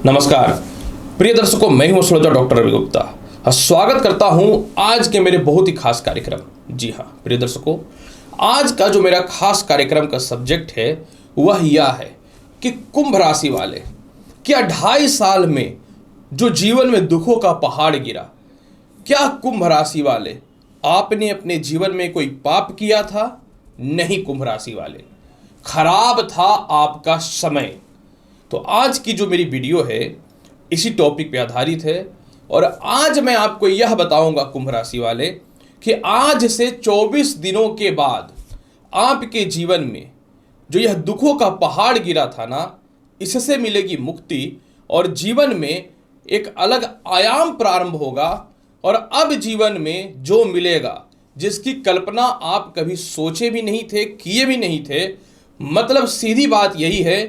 नमस्कार प्रिय दर्शकों, मैं हूं श्रोता डॉक्टर रवि गुप्ता। स्वागत करता हूं आज के मेरे बहुत ही खास कार्यक्रम। जी हां प्रिय दर्शकों, आज का जो मेरा खास कार्यक्रम का सब्जेक्ट है वह यह है कि कुंभ राशि वाले, क्या 2.5 साल में जो जीवन में दुखों का पहाड़ गिरा, क्या कुंभ राशि वाले आपने अपने जीवन में कोई पाप किया था? नहीं कुंभ राशि वाले, खराब था आपका समय। तो आज की जो मेरी वीडियो है इसी टॉपिक पे आधारित है और आज मैं आपको यह बताऊंगा कुंभ राशि वाले कि आज से 24 दिनों के बाद आपके जीवन में जो यह दुखों का पहाड़ गिरा था ना, इससे मिलेगी मुक्ति और जीवन में एक अलग आयाम प्रारंभ होगा। और अब जीवन में जो मिलेगा, जिसकी कल्पना आप कभी सोचे भी नहीं थे, किए भी नहीं थे, मतलब सीधी बात यही है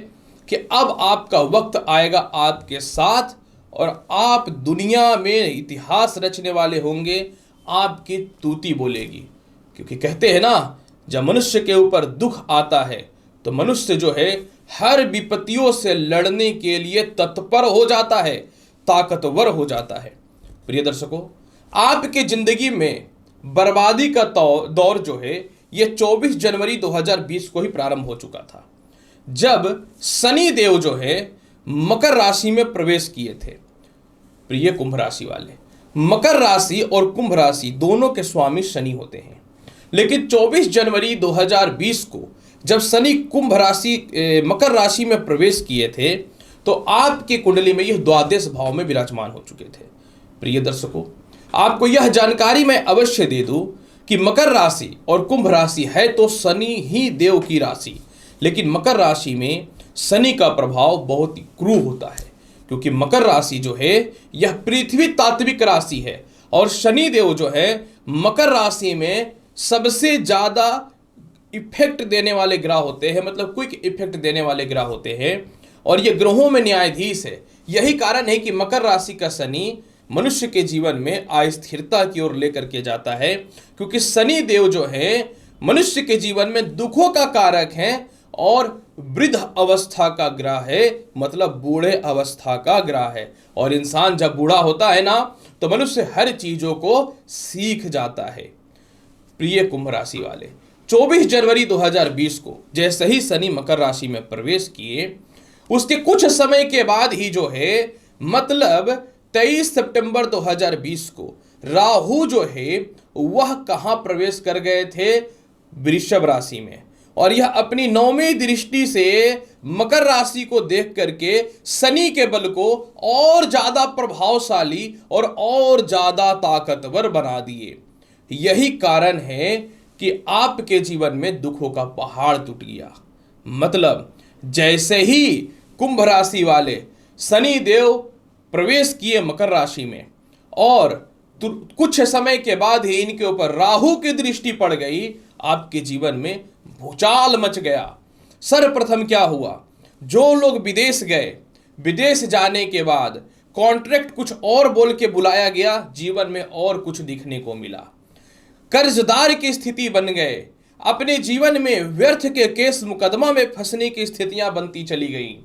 कि अब आपका वक्त आएगा आपके साथ और आप दुनिया में इतिहास रचने वाले होंगे। आपकी तूती बोलेगी, क्योंकि कहते हैं ना, जब मनुष्य के ऊपर दुख आता है तो मनुष्य जो है हर विपत्तियों से लड़ने के लिए तत्पर हो जाता है, ताकतवर हो जाता है। प्रिय दर्शकों, आपके जिंदगी में बर्बादी का दौर जो है ये 24 जनवरी 2020 को ही प्रारंभ हो चुका था, जब शनि देव जो है मकर राशि में प्रवेश किए थे। प्रिय कुंभ राशि वाले, मकर राशि और कुंभ राशि दोनों के स्वामी शनि होते हैं, लेकिन 24 जनवरी 2020 को जब शनि कुंभ राशि मकर राशि में प्रवेश किए थे तो आपकी कुंडली में यह द्वादश भाव में विराजमान हो चुके थे। प्रिय दर्शकों, आपको यह जानकारी मैं अवश्य दे दूं कि मकर राशि और कुंभ राशि है तो शनि ही देव की राशि, लेकिन मकर राशि में शनि का प्रभाव बहुत ही क्रूर होता है, क्योंकि मकर राशि जो है यह पृथ्वी तात्विक राशि है और शनि देव जो है मकर राशि में सबसे ज्यादा इफेक्ट देने वाले ग्रह होते हैं, मतलब क्विक इफेक्ट देने वाले ग्रह होते हैं और ये ग्रहों में न्यायाधीश है। यही कारण है कि मकर राशि का शनि मनुष्य के जीवन में अस्थिरता की ओर लेकर के जाता है, क्योंकि शनि देव जो है मनुष्य के जीवन में दुखों का कारक है और वृद्ध अवस्था का ग्रह है, मतलब बूढ़े अवस्था का ग्रह है। और इंसान जब बूढ़ा होता है ना, तो मनुष्य हर चीजों को सीख जाता है। प्रिय कुंभ राशि वाले, 24 जनवरी 2020 को जैसे ही शनि मकर राशि में प्रवेश किए, उसके कुछ समय के बाद ही जो है, मतलब 23 सितंबर 2020 को राहु जो है वह कहां प्रवेश कर गए थे? वृषभ राशि में। और यह अपनी 9वीं दृष्टि से मकर राशि को देख करके शनि के बल को और ज्यादा प्रभावशाली और ज्यादा ताकतवर बना दिए। यही कारण है कि आपके जीवन में दुखों का पहाड़ टूट गया। मतलब जैसे ही कुंभ राशि वाले शनि देव प्रवेश किए मकर राशि में और कुछ समय के बाद ही इनके ऊपर राहु की दृष्टि पड़ गई, आपके जीवन में भूचाल मच गया। सर्वप्रथम क्या हुआ, जो लोग विदेश गए, विदेश जाने के बाद कॉन्ट्रैक्ट कुछ और बोल के बुलाया गया, जीवन में और कुछ दिखने को मिला। कर्जदार की स्थिति बन गए, अपने जीवन में व्यर्थ के केस मुकदमा में फंसने की स्थितियां बनती चली गई।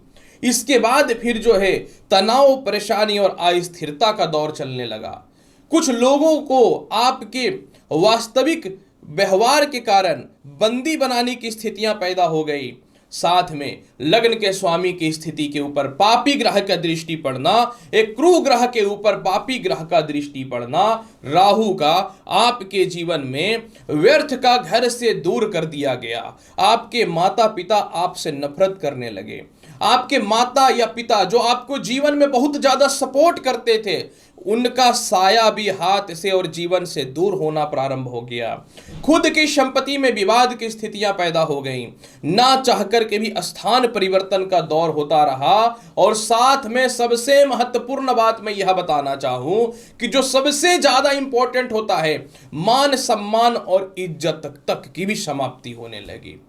इसके बाद फिर जो है तनाव, परेशानी और अस्थिरता का दौर चलने लगा। कुछ लोगों को आपके वास्तविक व्यवहार के कारण बंदी बनाने की स्थितियां पैदा हो गई। साथ में लग्न के स्वामी की स्थिति के ऊपर पापी ग्रह का दृष्टि पड़ना, एक क्रूर ग्रह के ऊपर पापी ग्रह का दृष्टि पड़ना, राहु का आपके जीवन में व्यर्थ का घर से दूर कर दिया गया। आपके माता पिता आपसे नफरत करने लगे। आपके माता या पिता जो आपको जीवन में बहुत ज्यादा सपोर्ट करते थे, उनका साया भी हाथ से और जीवन से दूर होना प्रारंभ हो गया। खुद की संपत्ति में विवाद की स्थितियां पैदा हो गईं। ना चाहकर के भी स्थान परिवर्तन का दौर होता रहा। और साथ में सबसे महत्वपूर्ण बात मैं यह बताना चाहूं कि जो सबसे ज्यादा इंपॉर्टेंट होता है, मान सम्मान और इज्जत तक की भी समाप्ति होने लगी।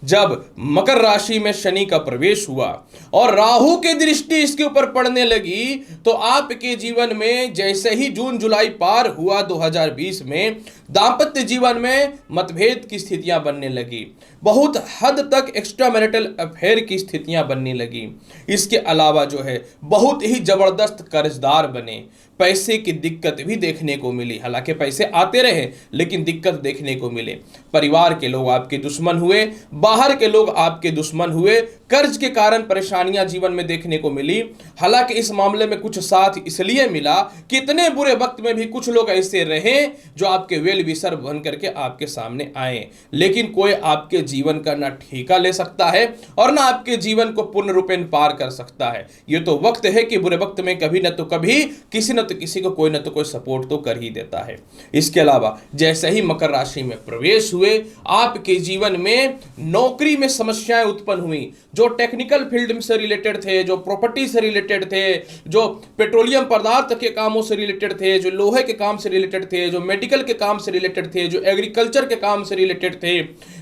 जब मकर राशि में शनि का प्रवेश हुआ और राहु की दृष्टि इसके ऊपर पड़ने लगी, तो आपके जीवन में में जैसे ही जून जुलाई पार हुआ 2020 में, दाम्पत्य जीवन में मतभेद की स्थितियां बनने लगी, बहुत हद तक एक्स्ट्रा मैरिटल अफेयर की स्थितियां बनने लगी। इसके अलावा जो है बहुत ही जबरदस्त कर्जदार बने, पैसे की दिक्कत भी देखने को मिली। हालांकि पैसे आते रहे लेकिन दिक्कत देखने को मिले। परिवार के लोग आपके दुश्मन हुए, बाहर के लोग आपके दुश्मन हुए, कर्ज के कारण परेशानियां जीवन में देखने को मिली। हालांकि इस मामले में कुछ साथ इसलिए मिला कि इतने बुरे वक्त में भी कुछ लोग ऐसे रहे जो आपके वेल विशर बन करके आपके सामने आए। लेकिन कोई आपके जीवन का ना ठेका ले सकता है और ना आपके जीवन को पूर्ण रूपेण पार कर सकता है। ये तो वक्त है कि बुरे वक्त में कभी न तो कभी किसी न तो किसी को कोई न तो कोई सपोर्ट तो कर ही देता है। इसके अलावा जैसे ही मकर राशि में प्रवेश हुए, आपके जीवन में नौकरी में समस्याएं उत्पन्न हुई। जो टेक्निकल फील्ड से रिलेटेड थे, जो प्रॉपर्टी से रिलेटेड थे, जो पेट्रोलियम पदार्थ के कामों से रिलेटेड थे, जो लोहे के काम से रिलेटेड थे, जो मेडिकल के काम से रिलेटेड थे, जो एग्रीकल्चर के काम से रिलेटेड थे,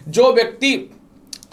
जो व्यक्ति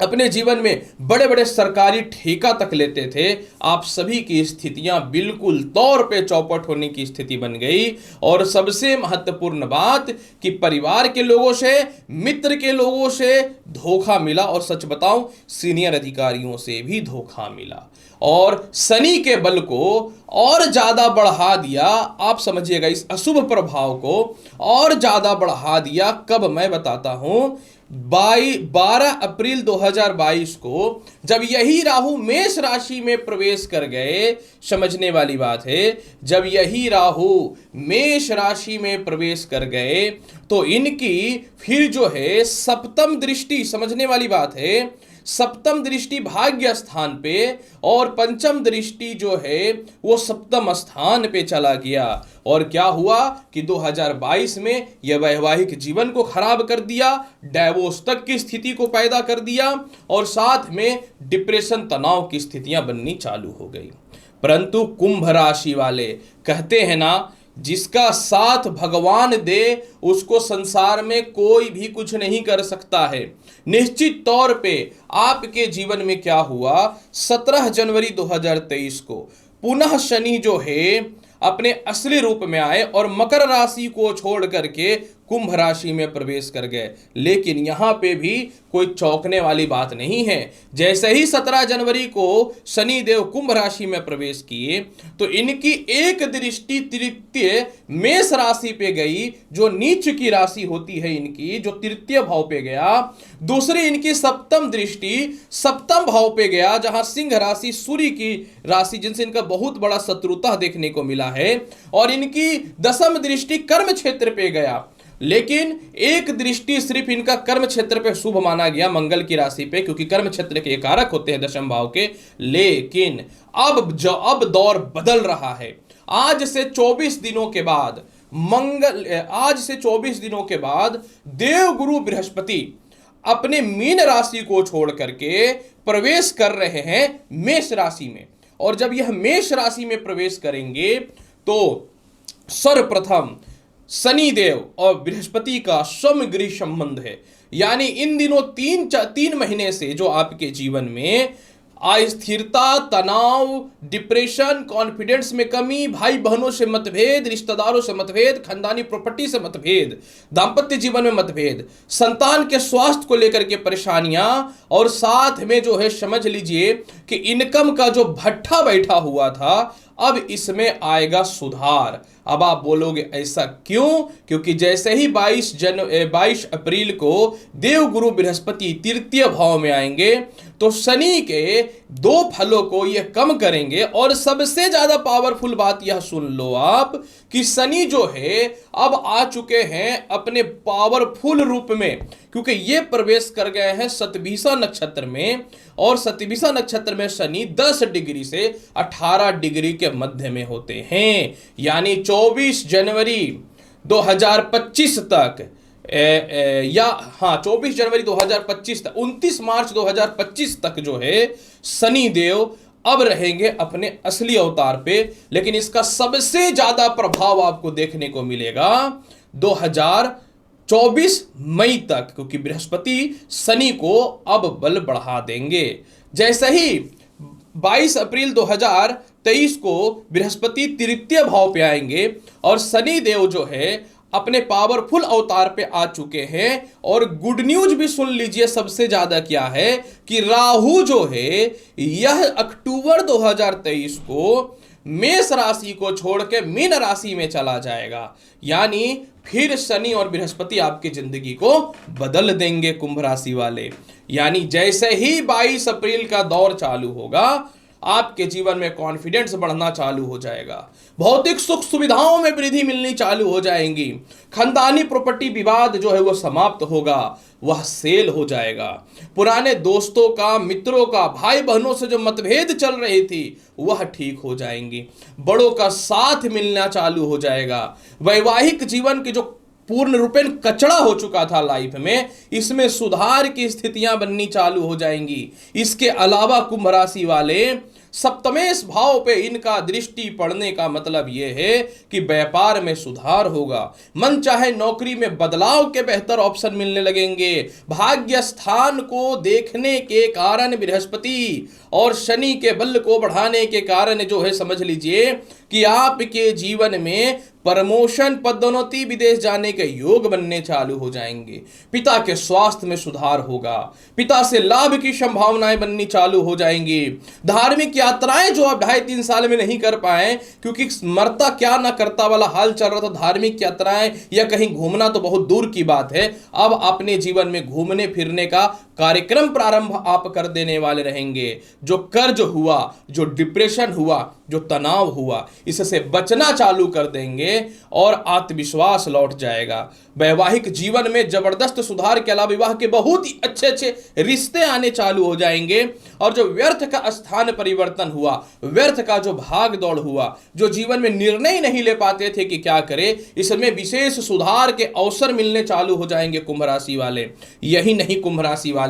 अपने जीवन में बड़े बड़े सरकारी ठेका तक लेते थे, आप सभी की स्थितियां बिल्कुल तौर पे चौपट होने की स्थिति बन गई। और सबसे महत्वपूर्ण बात कि परिवार के लोगों से, मित्र के लोगों से धोखा मिला, और सच बताऊं सीनियर अधिकारियों से भी धोखा मिला, और शनि के बल को और ज्यादा बढ़ा दिया। आप समझिएगा, इस अशुभ प्रभाव को और ज्यादा बढ़ा दिया। कब, मैं बताता हूं। 12 अप्रैल 2022 को जब यही राहु मेष राशि में प्रवेश कर गए, समझने वाली बात है, जब यही राहु मेष राशि में प्रवेश कर गए तो इनकी फिर जो है सप्तम दृष्टि, समझने वाली बात है, सप्तम दृष्टि भाग्य स्थान पे और पंचम दृष्टि जो है वो सप्तम स्थान पे चला गया। और क्या हुआ कि 2022 में यह वैवाहिक जीवन को खराब कर दिया, डाइवोर्स तक की स्थिति को पैदा कर दिया, और साथ में डिप्रेशन, तनाव की स्थितियां बननी चालू हो गई। परंतु कुंभ राशि वाले कहते हैं ना, जिसका साथ भगवान दे उसको संसार में कोई भी कुछ नहीं कर सकता है। निश्चित तौर पे आपके जीवन में क्या हुआ, 17 जनवरी 2023 को पुनः शनि जो है अपने असली रूप में आए और मकर राशि को छोड़ करके कुंभ राशि में प्रवेश कर गए। लेकिन यहां पे भी कोई चौंकने वाली बात नहीं है। जैसे ही 17 जनवरी को शनि देव कुंभ राशि में प्रवेश किए तो इनकी एक दृष्टि तृतीय मेष राशि पे गई, जो नीच की राशि होती है इनकी, जो तृतीय भाव पे गया। दूसरी इनकी सप्तम दृष्टि सप्तम भाव पे गया, जहां सिंह राशि सूर्य की राशि, जिनसे इनका बहुत बड़ा शत्रुता देखने को मिला है। और इनकी दसम दृष्टि कर्म क्षेत्र पे गया, लेकिन एक दृष्टि सिर्फ इनका कर्म क्षेत्र पे शुभ माना गया, मंगल की राशि पे, क्योंकि कर्म क्षेत्र के कारक होते हैं दशम भाव के। लेकिन अब दौर बदल रहा है। आज से 24 दिनों के बाद आज से 24 दिनों के बाद देवगुरु बृहस्पति अपने मीन राशि को छोड़ करके प्रवेश कर रहे हैं मेष राशि में। और जब यह मेष राशि में प्रवेश करेंगे तो सर्वप्रथम शनि देव और बृहस्पति का समगृह संबंध है। यानी इन दिनों 3 महीने से जो आपके जीवन में अस्थिरता, तनाव, डिप्रेशन, कॉन्फिडेंस में कमी, भाई बहनों से मतभेद, रिश्तेदारों से मतभेद, खानदानी प्रॉपर्टी से मतभेद, दाम्पत्य जीवन में मतभेद, संतान के स्वास्थ्य को लेकर के परेशानियां, और साथ में जो है समझ लीजिए कि इनकम का जो भट्ठा बैठा हुआ था, अब इसमें आएगा सुधार। अब आप बोलोगे ऐसा क्यों? क्योंकि जैसे ही 22 अप्रैल को देवगुरु बृहस्पति तृतीय भाव में आएंगे तो शनि के 2 फलों को यह कम करेंगे। और सबसे ज्यादा पावरफुल बात यह सुन लो आप कि शनि जो है अब आ चुके हैं अपने पावरफुल रूप में, क्योंकि ये प्रवेश कर गए हैं शतभिषा नक्षत्र में। और शतभिषा नक्षत्र में शनि 10 डिग्री से 18 डिग्री के मध्य में होते हैं। यानी 24 जनवरी 2025 तक 24 जनवरी 2025 तक 29 मार्च 2025 तक जो है शनि देव अब रहेंगे अपने असली अवतार पे। लेकिन इसका सबसे ज्यादा प्रभाव आपको देखने को मिलेगा 2024 मई तक, क्योंकि बृहस्पति शनि को अब बल बढ़ा देंगे। जैसे ही 22 अप्रैल 2023 2023 को बृहस्पति तृतीय भाव पे आएंगे और शनि देव जो है अपने पावरफुल अवतार पे आ चुके हैं। और गुड न्यूज भी सुन लीजिए, सबसे ज्यादा क्या है कि राहु जो है यह अक्टूबर 2023 को मेष राशि को छोड़ के मीन राशि में चला जाएगा। यानी फिर शनि और बृहस्पति आपकी जिंदगी को बदल देंगे कुंभ राशि वाले। यानी जैसे ही 22 अप्रैल का दौर चालू होगा, आपके जीवन में कॉन्फिडेंस बढ़ना चालू हो जाएगा, भौतिक सुख सुविधाओं में वृद्धि मिलनी चालू हो जाएंगी, खानदानी प्रॉपर्टी विवाद जो है वो समाप्त होगा, वह सेल हो जाएगा, पुराने दोस्तों का, मित्रों का, भाई बहनों से जो मतभेद चल रही थी वह ठीक हो जाएंगी, बड़ों का साथ मिलना चालू हो जाएगा, वैवाहिक जीवन की जो पूर्ण रूपेण कचड़ा हो चुका था लाइफ में, इसमें सुधार की स्थितियां बननी चालू हो जाएंगी। इसके अलावा कुंभ राशि वाले सप्तमेश भाव पे इनका दृष्टि पड़ने का मतलब यह है कि व्यापार में सुधार होगा, मन चाहे नौकरी में बदलाव के बेहतर ऑप्शन मिलने लगेंगे, भाग्य स्थान को देखने के कारण बृहस्पति और शनि के बल को बढ़ाने के कारण जो है समझ लीजिए कि आपके जीवन में प्रमोशन, पदोन्नति, विदेश जाने के योग बनने चालू हो जाएंगे, पिता के स्वास्थ्य में सुधार होगा, पिता से लाभ की संभावनाएं बननी चालू हो जाएंगी, धार्मिक यात्राएं जो आप 2.5-3 साल में नहीं कर पाए क्योंकि मरता क्या ना करता वाला हाल चल रहा था, धार्मिक यात्राएं या कहीं घूमना तो बहुत दूर की बात है, अब अपने जीवन में घूमने फिरने का कार्यक्रम प्रारंभ आप कर देने वाले रहेंगे। जो कर्ज हुआ, जो डिप्रेशन हुआ, जो तनाव हुआ, इससे बचना चालू कर देंगे और आत्मविश्वास लौट जाएगा। वैवाहिक जीवन में जबरदस्त सुधार के अलावा विवाह के बहुत ही अच्छे अच्छे रिश्ते आने चालू हो जाएंगे। और जो व्यर्थ का स्थान परिवर्तन हुआ, व्यर्थ का जो भाग दौड़ हुआ, जो जीवन में निर्णय नहीं ले पाते थे कि क्या करें, इसमें विशेष सुधार के अवसर मिलने चालू हो जाएंगे कुंभ राशि वाले। यही नहीं, कुंभ राशि वाले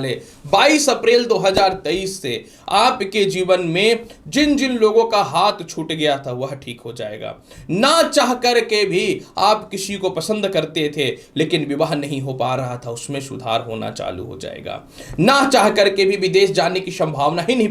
22 अप्रैल 2023 से आपके जीवन में जिन जिन लोगों का हाथ छूट गया था वह ठीक हो जाएगा। ना चाह करके भी आप किसी को पसंद करते थे लेकिन विवाह नहीं हो पा रहा था, उसमें सुधार होना चालू हो जाएगा। ना चाह करके भी विदेश जाने की संभावना ही नहीं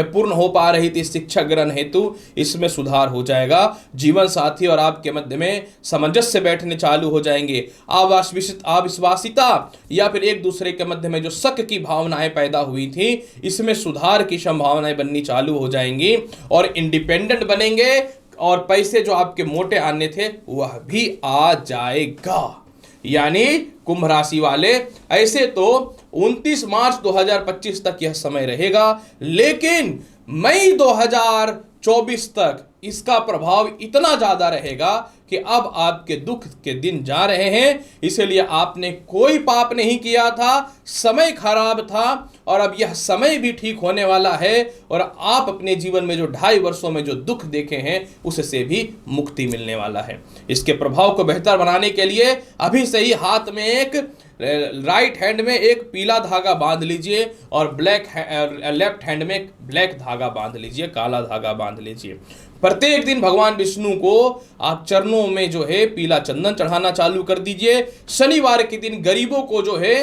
पूर्ण हो पा रही थी शिक्षा ग्रहण हेतु, इसमें सुधार हो जाएगा। जीवन साथी और आपके मध्य में सामंजस्य बैठने चालू हो जाएंगे। अविश्वासिता या फिर एक दूसरे के मध्य में जो शक की भावनाएं पैदा हुई थी, इसमें सुधार की संभावनाएं बननी चालू हो जाएंगी और इंडिपेंडेंट बनेंगे और पैसे जो आपके मोटे आने थे वह भी आ जाएगा। यानी कुंभ राशि वाले ऐसे तो 29 मार्च 2025 तक यह समय रहेगा, लेकिन मई 2024 तक इसका प्रभाव इतना ज्यादा रहेगा कि अब आपके दुख के दिन जा रहे हैं। इसलिए आपने कोई पाप नहीं किया था, समय खराब था और अब यह समय भी ठीक होने वाला है और आप अपने जीवन में जो 2.5 वर्षों में जो दुख देखे हैं उससे भी मुक्ति मिलने वाला है। इसके प्रभाव को बेहतर बनाने के लिए अभी से ही हाथ में एक राइट हैंड में एक पीला धागा बांध लीजिए और लेफ्ट हैंड में एक ब्लैक धागा बांध लीजिए, काला धागा बांध लीजिए। प्रत्येक दिन भगवान विष्णु को आप चरणों में जो है पीला चंदन चढ़ाना चालू कर दीजिए। शनिवार के दिन गरीबों को जो है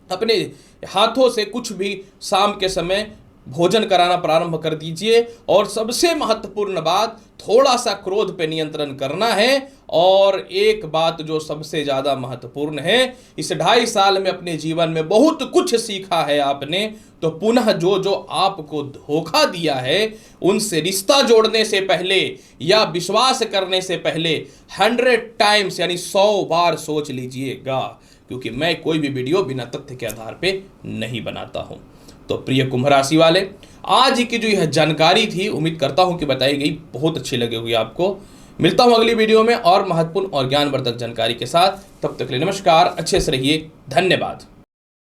अपने हाथों से कुछ भी शाम के समय भोजन कराना प्रारंभ कर दीजिए। और सबसे महत्वपूर्ण बात, थोड़ा सा क्रोध पे नियंत्रण करना है। और एक बात जो सबसे ज्यादा महत्वपूर्ण है, इस 2.5 साल में अपने जीवन में बहुत कुछ सीखा है आपने, तो पुनः जो जो आपको धोखा दिया है उनसे रिश्ता जोड़ने से पहले या विश्वास करने से पहले 100 टाइम्स यानी 100 बार सोच लीजिएगा, क्योंकि मैं कोई भी वीडियो बिना तथ्य के आधार पे नहीं बनाता हूं। तो प्रिय कुंभ राशि वाले, आज की जो यह जानकारी थी उम्मीद करता हूं कि बताई गई बहुत अच्छी लगी होगी आपको। मिलता हूं अगली वीडियो में और महत्वपूर्ण और ज्ञानवर्धक जानकारी के साथ। तब तक के लिए नमस्कार, अच्छे से रहिए, धन्यवाद।